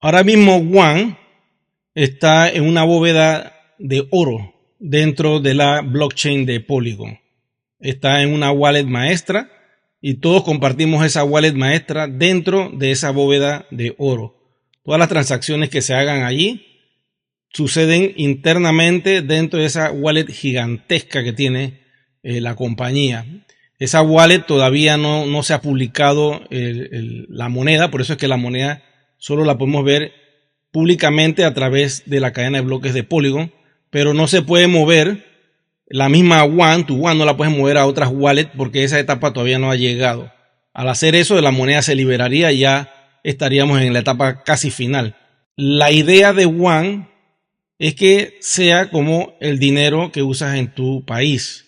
Ahora mismo One está en una bóveda de oro dentro de la blockchain de Polygon. Está en una wallet maestra y todos compartimos esa wallet maestra dentro de esa bóveda de oro. Todas las transacciones que se hagan allí suceden internamente dentro de esa wallet gigantesca que tiene la compañía. Esa wallet todavía no se ha publicado la moneda, por eso es que la moneda solo la podemos ver públicamente a través de la cadena de bloques de Polygon, pero no se puede mover la misma One, tu One no la puedes mover a otras wallets porque esa etapa todavía no ha llegado. Al hacer eso, la moneda se liberaría y ya estaríamos en la etapa casi final. La idea de One es que sea como el dinero que usas en tu país.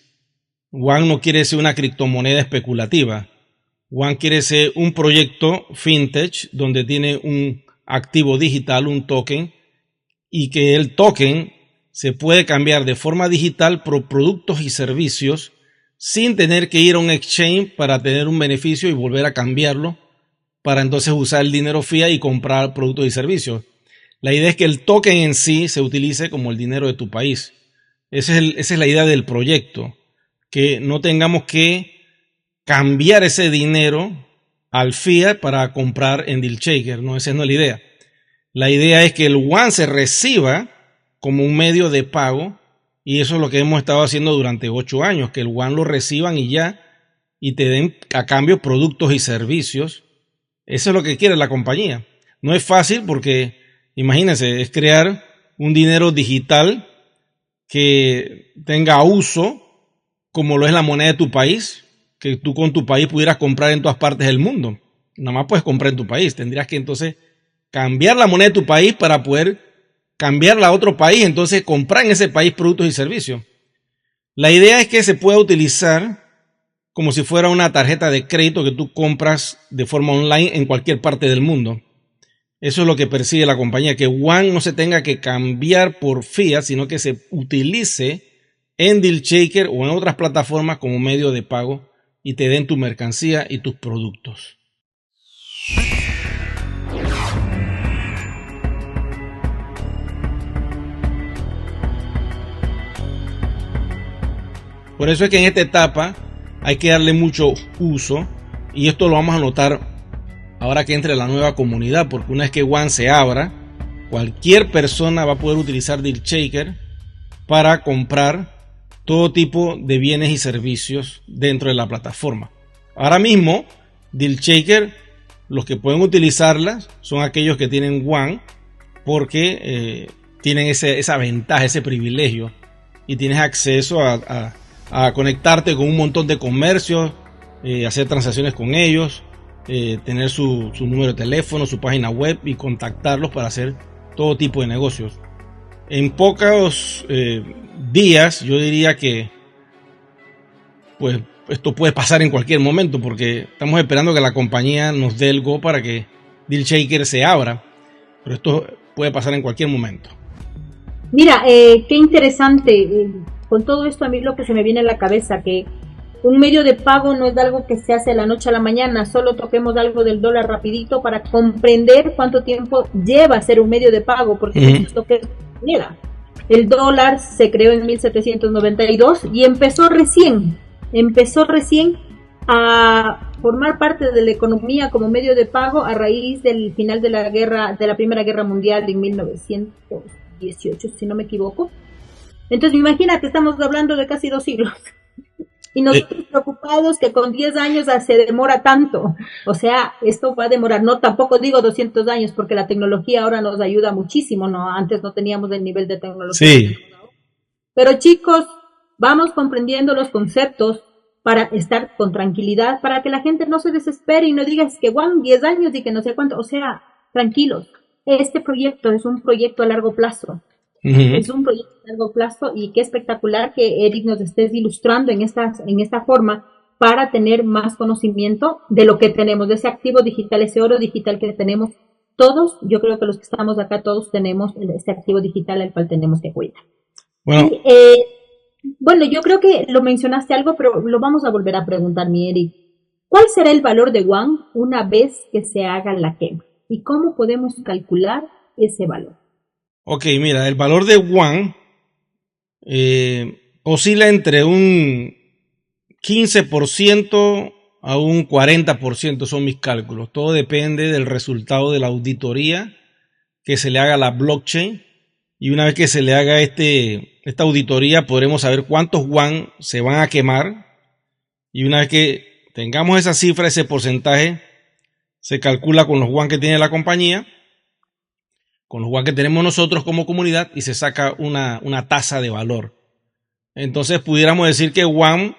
One no quiere ser una criptomoneda especulativa. One quiere ser un proyecto fintech donde tiene un activo digital, un token, y que el token se puede cambiar de forma digital por productos y servicios sin tener que ir a un exchange para tener un beneficio y volver a cambiarlo para entonces usar el dinero fiat y comprar productos y servicios. La idea es que el token en sí se utilice como el dinero de tu país. Esa es la idea del proyecto, que no tengamos que cambiar ese dinero al fiat para comprar en DealShaker. No, esa no es la idea. La idea es que el One se reciba como un medio de pago, y eso es lo que hemos estado haciendo durante 8 años, que el One lo reciban y ya, y te den a cambio productos y servicios. Eso es lo que quiere la compañía. No es fácil porque, imagínense, es crear un dinero digital que tenga uso como lo es la moneda de tu país, que tú con tu país pudieras comprar en todas partes del mundo. Nada más puedes comprar en tu país. Tendrías que entonces cambiar la moneda de tu país para poder cambiarla a otro país, entonces comprar en ese país productos y servicios. La idea es que se pueda utilizar como si fuera una tarjeta de crédito que tú compras de forma online en cualquier parte del mundo. Eso es lo que persigue la compañía, que One no se tenga que cambiar por fiat, sino que se utilice en DealShaker o en otras plataformas como medio de pago y te den tu mercancía y tus productos. Por eso es que en esta etapa hay que darle mucho uso, y esto lo vamos a notar ahora que entre la nueva comunidad, porque una vez que One se abra, cualquier persona va a poder utilizar DealShaker para comprar todo tipo de bienes y servicios dentro de la plataforma. Ahora mismo, DealShaker, los que pueden utilizarla son aquellos que tienen One, porque tienen esa ventaja, ese privilegio, y tienes acceso a conectarte con un montón de comercios, hacer transacciones con ellos, tener su número de teléfono, su página web y contactarlos para hacer todo tipo de negocios. En pocos días yo diría que pues esto puede pasar en cualquier momento, porque estamos esperando que la compañía nos dé el go para que DealShaker se abra, pero esto puede pasar en cualquier momento. Mira, qué interesante. Con todo esto a mí lo que se me viene a la cabeza, que un medio de pago no es algo que se hace de la noche a la mañana. Solo toquemos algo del dólar rapidito para comprender cuánto tiempo lleva ser un medio de pago, porque esto que mira, el dólar se creó en 1792 y empezó recién a formar parte de la economía como medio de pago a raíz del final de la Primera Guerra Mundial en 1918, si no me equivoco. Entonces, imagínate, estamos hablando de casi 2 siglos. Y nosotros preocupados que con 10 años se demora tanto. O sea, esto va a demorar, no, tampoco digo 200 años, porque la tecnología ahora nos ayuda muchísimo, ¿no? Antes no teníamos el nivel de tecnología. Sí. Pero chicos, vamos comprendiendo los conceptos para estar con tranquilidad, para que la gente no se desespere y no diga es que Juan, 10 años y que no sé cuánto. O sea, tranquilos. Este proyecto es un proyecto a largo plazo. Es un proyecto a largo plazo, y qué espectacular que Eric nos estés ilustrando en esta forma para tener más conocimiento de lo que tenemos, de ese activo digital, ese oro digital que tenemos todos. Yo creo que los que estamos acá todos tenemos este activo digital al cual tenemos que cuidar. Bueno, yo creo que lo mencionaste algo, pero lo vamos a volver a preguntar, mi Eric. ¿Cuál será el valor de One una vez que se haga la quema? ¿Y cómo podemos calcular ese valor? Ok, mira, el valor de Yuan oscila entre un 15% a un 40%, son mis cálculos. Todo depende del resultado de la auditoría que se le haga a la blockchain. Y una vez que se le haga esta auditoría, podremos saber cuántos yuan se van a quemar. Y una vez que tengamos esa cifra, ese porcentaje, se calcula con los yuan que tiene la compañía, con los yuan que tenemos nosotros como comunidad, y se saca una tasa de valor. Entonces pudiéramos decir que yuan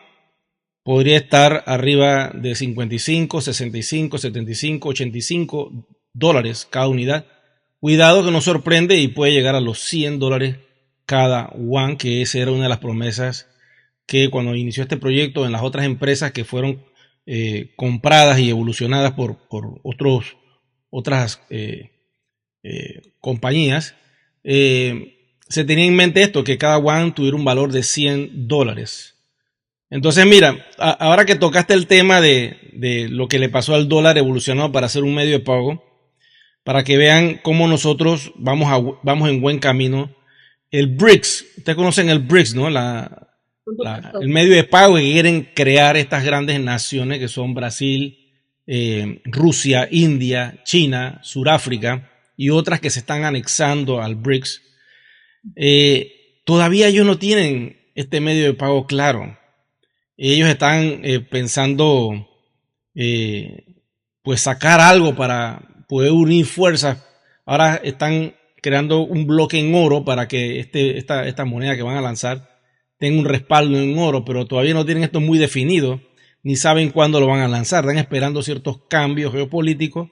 podría estar arriba de 55, 65, 75, 85 dólares cada unidad. Cuidado que nos sorprende y puede llegar a los 100 dólares cada yuan, que esa era una de las promesas que cuando inició este proyecto en las otras empresas que fueron compradas y evolucionadas por otras compañías, se tenía en mente esto, que cada yuan tuviera un valor de 100 dólares. Entonces mira, ahora que tocaste el tema de lo que le pasó al dólar evolucionado para hacer un medio de pago, para que vean cómo nosotros vamos en buen camino. El BRICS, ustedes conocen el BRICS, ¿no? El medio de pago que quieren crear estas grandes naciones que son Brasil, Rusia, India, China, Sudáfrica y otras que se están anexando al BRICS. Todavía ellos no tienen este medio de pago claro. Ellos están pensando pues sacar algo para poder unir fuerzas. Ahora están creando un bloque en oro para que esta moneda que van a lanzar tenga un respaldo en oro, pero todavía no tienen esto muy definido, ni saben cuándo lo van a lanzar. Están esperando ciertos cambios geopolíticos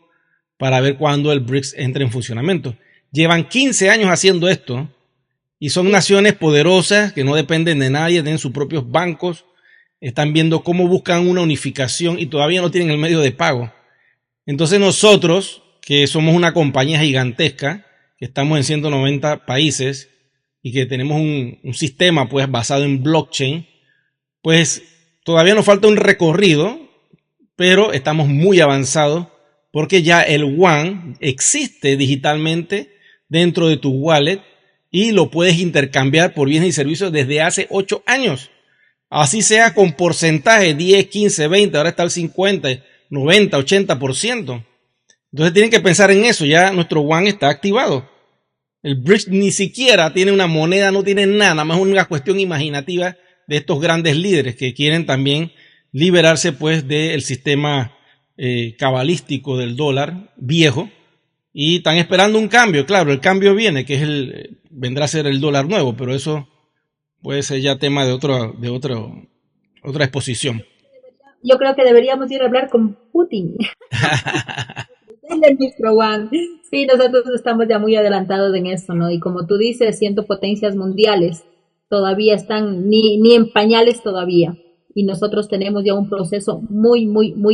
para ver cuándo el BRICS entre en funcionamiento. Llevan 15 años haciendo esto y son naciones poderosas que no dependen de nadie, tienen sus propios bancos, están viendo cómo buscan una unificación y todavía no tienen el medio de pago. Entonces nosotros, que somos una compañía gigantesca, que estamos en 190 países y que tenemos un sistema pues basado en blockchain, pues todavía nos falta un recorrido, pero estamos muy avanzados porque ya el yuan existe digitalmente dentro de tu wallet y lo puedes intercambiar por bienes y servicios desde hace 8 años. Así sea con porcentaje 10, 15, 20, ahora está el 50, 90, 80%. Entonces tienen que pensar en eso, ya nuestro yuan está activado. El BRICS ni siquiera tiene una moneda, no tiene nada más una cuestión imaginativa de estos grandes líderes que quieren también liberarse pues del sistema cabalístico del dólar viejo y están esperando un cambio. Claro, el cambio viene, que es vendrá a ser el dólar nuevo, pero eso puede ser ya tema de otra exposición. Yo creo que deberíamos ir a hablar con Putin. Nuestro yuan. Sí, nosotros estamos ya muy adelantados en esto, ¿no? Y como tú dices, siendo potencias mundiales, todavía están ni en pañales todavía. Y nosotros tenemos ya un proceso muy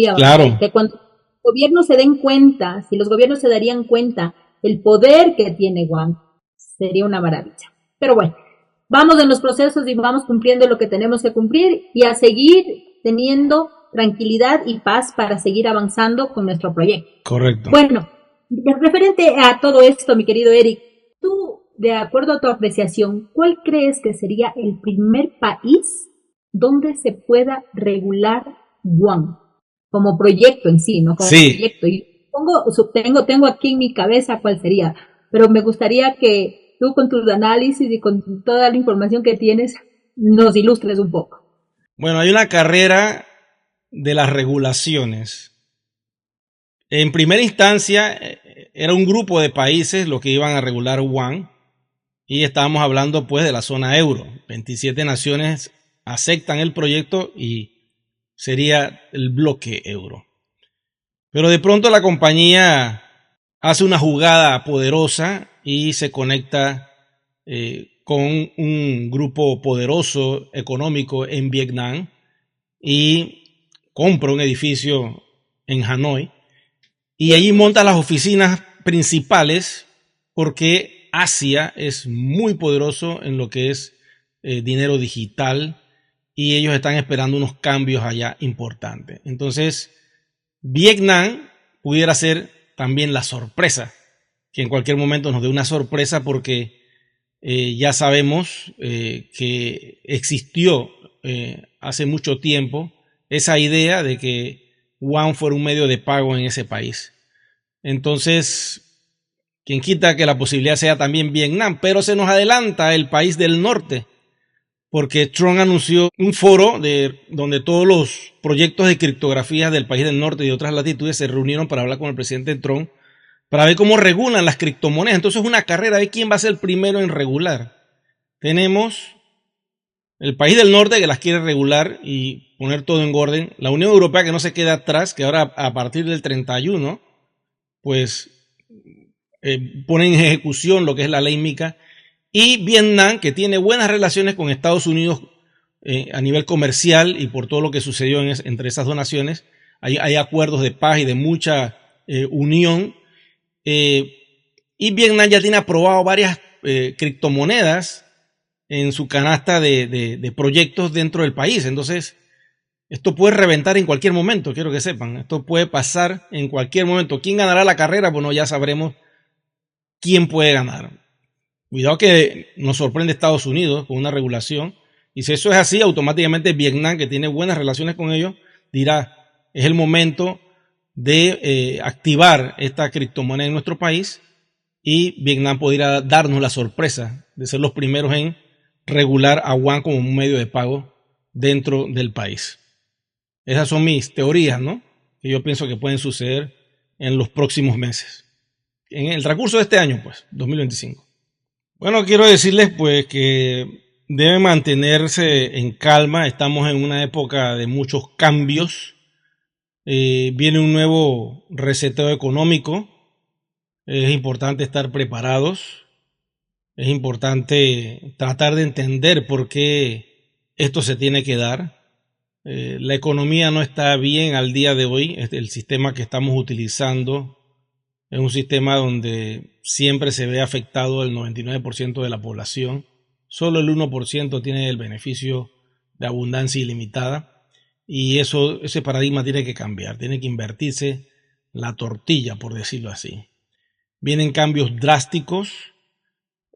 avanzado. Claro. Que cuando los gobiernos se den cuenta, si los gobiernos se darían cuenta el poder que tiene yuan, sería una maravilla. Pero bueno, vamos en los procesos y vamos cumpliendo lo que tenemos que cumplir y a seguir teniendo tranquilidad y paz para seguir avanzando con nuestro proyecto. Correcto. Bueno, referente a todo esto, mi querido Eric, tú, de acuerdo a tu apreciación, ¿cuál crees que sería el primer país donde se pueda regular yuan? Como proyecto en sí, ¿no? Como proyecto. Y tengo aquí en mi cabeza cuál sería, pero me gustaría que tú con tus análisis y con toda la información que tienes nos ilustres un poco. Bueno, hay una carrera de las regulaciones. En primera instancia era un grupo de países los que iban a regular yuan y estábamos hablando pues de la zona euro. 27 naciones aceptan el proyecto y sería el bloque euro. Pero de pronto la compañía hace una jugada poderosa y se conecta con un grupo poderoso económico en Vietnam y compra un edificio en Hanoi y allí monta las oficinas principales porque Asia es muy poderoso en lo que es dinero digital y ellos están esperando unos cambios allá importantes. Entonces, Vietnam pudiera ser también la sorpresa, que en cualquier momento nos dé una sorpresa porque ya sabemos que existió hace mucho tiempo esa idea de que Juan fuera un medio de pago en ese país. Entonces, quien quita que la posibilidad sea también Vietnam, pero se nos adelanta el país del norte, porque Trump anunció un foro donde todos los proyectos de criptografía del país del norte y de otras latitudes se reunieron para hablar con el presidente Trump para ver cómo regulan las criptomonedas. Entonces es una carrera de quién va a ser el primero en regular. Tenemos el país del norte que las quiere regular y poner todo en orden. La Unión Europea que no se queda atrás, que ahora a partir del 31, pues pone en ejecución lo que es la ley MiCA. Y Vietnam, que tiene buenas relaciones con Estados Unidos a nivel comercial y por todo lo que sucedió entre esas dos naciones. Hay acuerdos de paz y de mucha unión. Y Vietnam ya tiene aprobado varias criptomonedas en su canasta de proyectos dentro del país. Entonces, esto puede reventar en cualquier momento, quiero que sepan. Esto puede pasar en cualquier momento. ¿Quién ganará la carrera? Bueno, ya sabremos quién puede ganar. Cuidado que nos sorprende Estados Unidos con una regulación. Y si eso es así, automáticamente Vietnam, que tiene buenas relaciones con ellos, dirá, es el momento de activar esta criptomoneda en nuestro país y Vietnam podría darnos la sorpresa de ser los primeros en regular a Juan como un medio de pago dentro del país. Esas son mis teorías, ¿no? Que yo pienso que pueden suceder en los próximos meses. En el transcurso de este año, pues, 2025. Bueno, quiero decirles, pues, que deben mantenerse en calma. Estamos en una época de muchos cambios. Viene un nuevo reseteo económico. Es importante estar preparados. Es importante tratar de entender por qué esto se tiene que dar. La economía no está bien al día de hoy. El sistema que estamos utilizando es un sistema donde siempre se ve afectado el 99% de la población. Solo el 1% tiene el beneficio de abundancia ilimitada. Y ese paradigma tiene que cambiar, tiene que invertirse la tortilla, por decirlo así. Vienen cambios drásticos.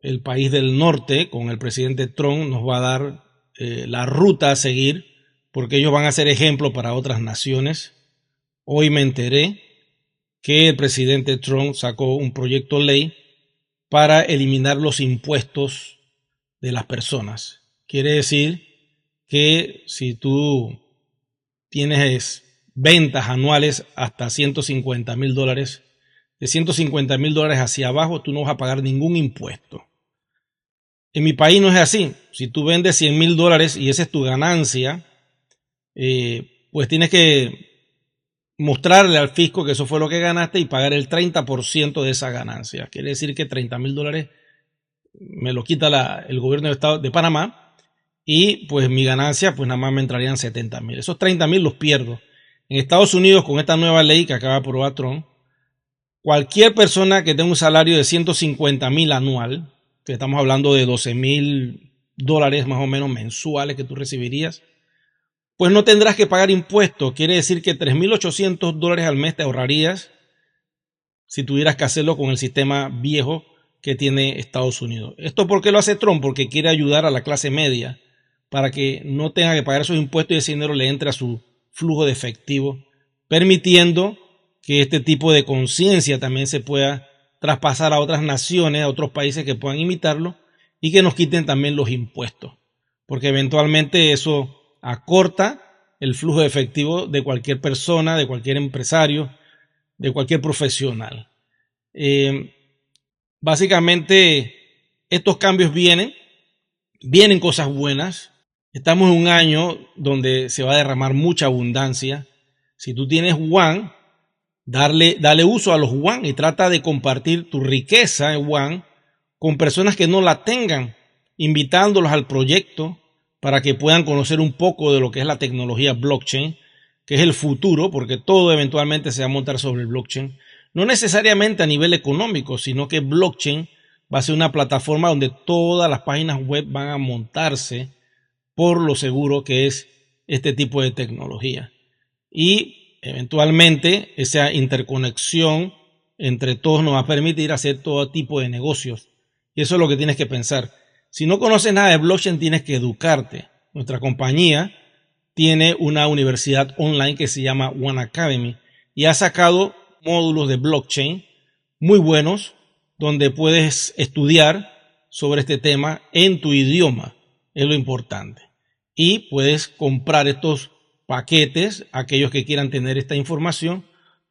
El país del norte, con el presidente Trump, nos va a dar la ruta a seguir, porque ellos van a ser ejemplo para otras naciones. Hoy me enteré que el presidente Trump sacó un proyecto de ley para eliminar los impuestos de las personas. Quiere decir que si tú tienes ventas anuales hasta $150,000, de $150,000 hacia abajo, tú no vas a pagar ningún impuesto. En mi país no es así. Si tú vendes $100,000 y esa es tu ganancia, pues tienes que mostrarle al fisco que eso fue lo que ganaste y pagar el 30% de esa ganancia. Quiere decir que $30,000 me lo quita el gobierno del estado de Panamá. Y pues mi ganancia, pues nada más me entrarían 70,000. Esos 30,000 los pierdo. En Estados Unidos, con esta nueva ley que acaba de aprobar Trump, cualquier persona que tenga un salario de 150,000 anual, que estamos hablando de $12,000 más o menos mensuales que tú recibirías, pues no tendrás que pagar impuestos. Quiere decir que $3,800 al mes te ahorrarías si tuvieras que hacerlo con el sistema viejo que tiene Estados Unidos. ¿Esto por qué lo hace Trump? Porque quiere ayudar a la clase media para que no tenga que pagar esos impuestos y ese dinero le entre a su flujo de efectivo, permitiendo que este tipo de conciencia también se pueda traspasar a otras naciones, a otros países que puedan imitarlo y que nos quiten también los impuestos, porque eventualmente eso acorta el flujo de efectivo de cualquier persona, de cualquier empresario, de cualquier profesional. Básicamente estos cambios vienen cosas buenas. Estamos en un año donde se va a derramar mucha abundancia. Si tú tienes Juan, dale uso a los Juan y trata de compartir tu riqueza en Juan con personas que no la tengan, invitándolos al proyecto para que puedan conocer un poco de lo que es la tecnología blockchain, que es el futuro, porque todo eventualmente se va a montar sobre el blockchain. No necesariamente a nivel económico, sino que blockchain va a ser una plataforma donde todas las páginas web van a montarse por lo seguro que es este tipo de tecnología. Y eventualmente esa interconexión entre todos nos va a permitir hacer todo tipo de negocios. Y eso es lo que tienes que pensar. Si no conoces nada de blockchain, tienes que educarte. Nuestra compañía tiene una universidad online que se llama One Academy y ha sacado módulos de blockchain muy buenos donde puedes estudiar sobre este tema en tu idioma. Es lo importante. Y puedes comprar estos paquetes, aquellos que quieran tener esta información,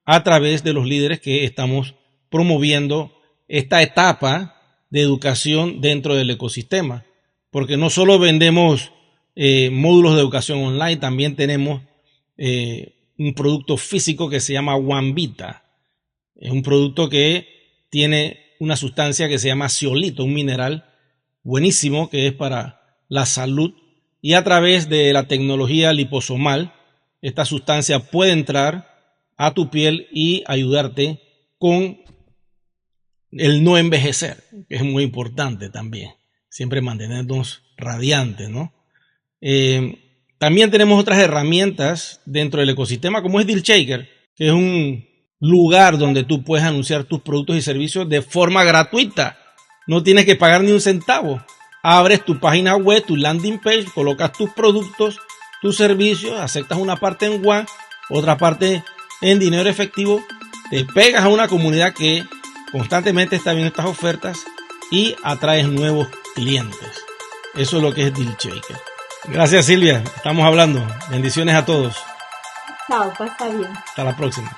a través de los líderes que estamos promoviendo esta etapa de educación dentro del ecosistema. Porque no solo vendemos módulos de educación online, también tenemos un producto físico que se llama OneVita. Es un producto que tiene una sustancia que se llama zeolito, un mineral buenísimo que es para la salud. Y a través de la tecnología liposomal, esta sustancia puede entrar a tu piel y ayudarte con el no envejecer, que es muy importante también. Siempre mantenernos radiantes, ¿no? También tenemos otras herramientas dentro del ecosistema, como es DealShaker, que es un lugar donde tú puedes anunciar tus productos y servicios de forma gratuita. No tienes que pagar ni un centavo. Abres tu página web, tu landing page, colocas tus productos, tus servicios, aceptas una parte en One, otra parte en dinero efectivo, te pegas a una comunidad que constantemente está viendo estas ofertas y atraes nuevos clientes. Eso es lo que es DealShaker. Gracias, Silvia. Estamos hablando. Bendiciones a todos. Chao, pasa bien. Hasta la próxima.